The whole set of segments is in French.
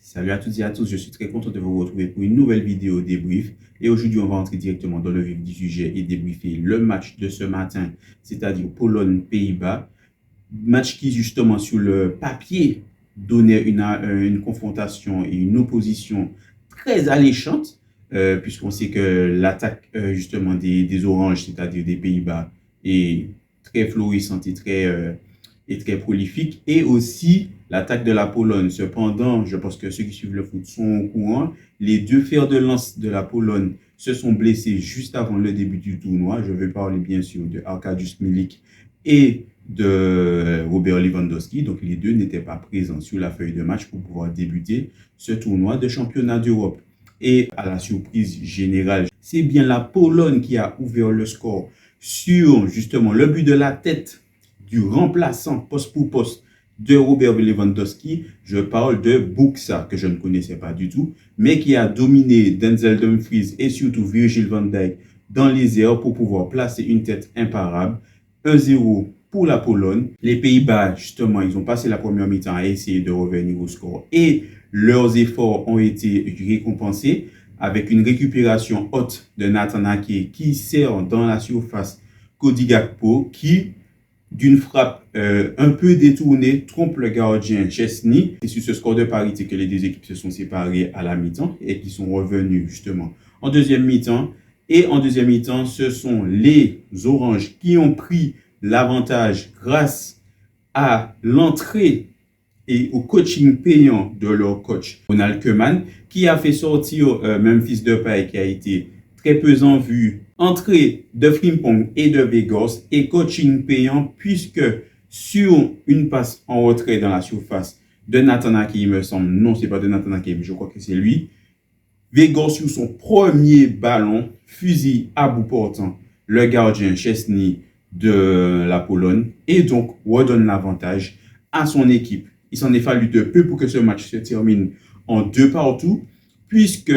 Salut à toutes et à tous, je suis très content de vous retrouver pour une nouvelle vidéo débrief. Et aujourd'hui, on va entrer directement dans le vif du sujet et débriefer le match de ce matin, c'est-à-dire Pologne-Pays-Bas. Match qui, justement, sur le papier, donnait une confrontation et une opposition très alléchante, puisqu'on sait que l'attaque, justement, des Oranges, c'est-à-dire des Pays-Bas, est très florissante et très prolifique. Et aussi, l'attaque de la Pologne. Cependant, je pense que ceux qui suivent le foot sont au courant. Les deux fers de lance de la Pologne se sont blessés juste avant le début du tournoi. Je vais parler bien sûr de Arkadiusz Milik et de Robert Lewandowski. Donc les deux n'étaient pas présents sur la feuille de match pour pouvoir débuter ce tournoi de championnat d'Europe. Et à la surprise générale, c'est bien la Pologne qui a ouvert le score sur justement le but de la tête du remplaçant poste pour poste de Robert Lewandowski. Je parle de Buxa, que je ne connaissais pas du tout, mais qui a dominé Denzel Dumfries et surtout Virgil van Dijk dans les airs pour pouvoir placer une tête imparable. 1-0 pour la Pologne. Les Pays-Bas, justement, ils ont passé la première mi-temps à essayer de revenir au score et leurs efforts ont été récompensés avec une récupération haute de Nathan Ake qui sert dans la surface Cody Gakpo qui, d'une frappe un peu détournée, trompe le gardien Chesney. C'est sur ce score de parité que les deux équipes se sont séparées à la mi-temps et qui sont revenues justement en deuxième mi-temps. Et en deuxième mi-temps, ce sont les Oranges qui ont pris l'avantage grâce à l'entrée et au coaching payant de leur coach Ronald Koeman, qui a fait sortir Memphis Depay, qui a été très peu en vue, entrée de Frimpong et de Weghorst et coaching payant, puisque sur une passe en retrait dans la surface de Nathan Ake, il me semble, non, c'est pas de Nathan Ake, mais je crois que c'est lui, Weghorst sur son premier ballon fusille à bout portant le gardien Chesney de la Pologne et donc redonne l'avantage à son équipe. Il s'en est fallu de peu pour que ce match se termine en 2-2, puisque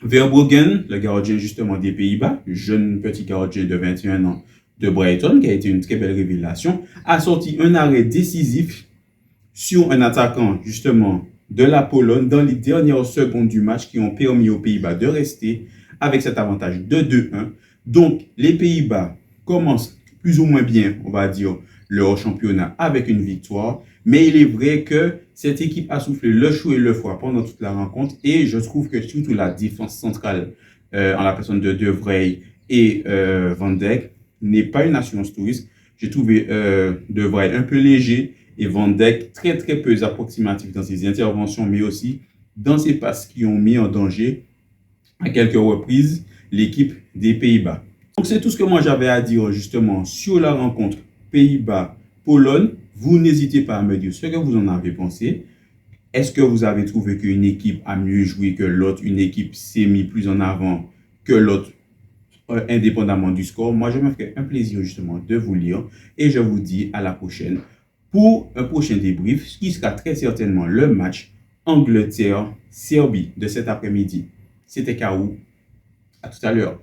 Verbruggen, le gardien justement des Pays-Bas, jeune petit gardien de 21 ans de Brighton, qui a été une très belle révélation, a sorti un arrêt décisif sur un attaquant justement de la Pologne dans les dernières secondes du match qui ont permis aux Pays-Bas de rester avec cet avantage de 2-1. Donc les Pays-Bas commencent plus ou moins bien, on va dire, leur championnat avec une victoire. Mais il est vrai que cette équipe a soufflé le chaud et le froid pendant toute la rencontre. Et je trouve que surtout la défense centrale, en la personne de Vrij et Van Dijk, n'est pas une assurance touriste. J'ai trouvé De Vrij un peu léger et Van Dijk très très peu approximatif dans ses interventions, mais aussi dans ses passes qui ont mis en danger à quelques reprises l'équipe des Pays-Bas. Donc c'est tout ce que moi j'avais à dire justement sur la rencontre Pays-Bas-Pologne. Vous n'hésitez pas à me dire ce que vous en avez pensé. Est-ce que vous avez trouvé qu'une équipe a mieux joué que l'autre, une équipe s'est mise plus en avant que l'autre, indépendamment du score? Moi, je me ferai un plaisir justement de vous lire et je vous dis à la prochaine pour un prochain débrief, ce qui sera très certainement le match Angleterre-Serbie de cet après-midi. C'était Kaou. À tout à l'heure.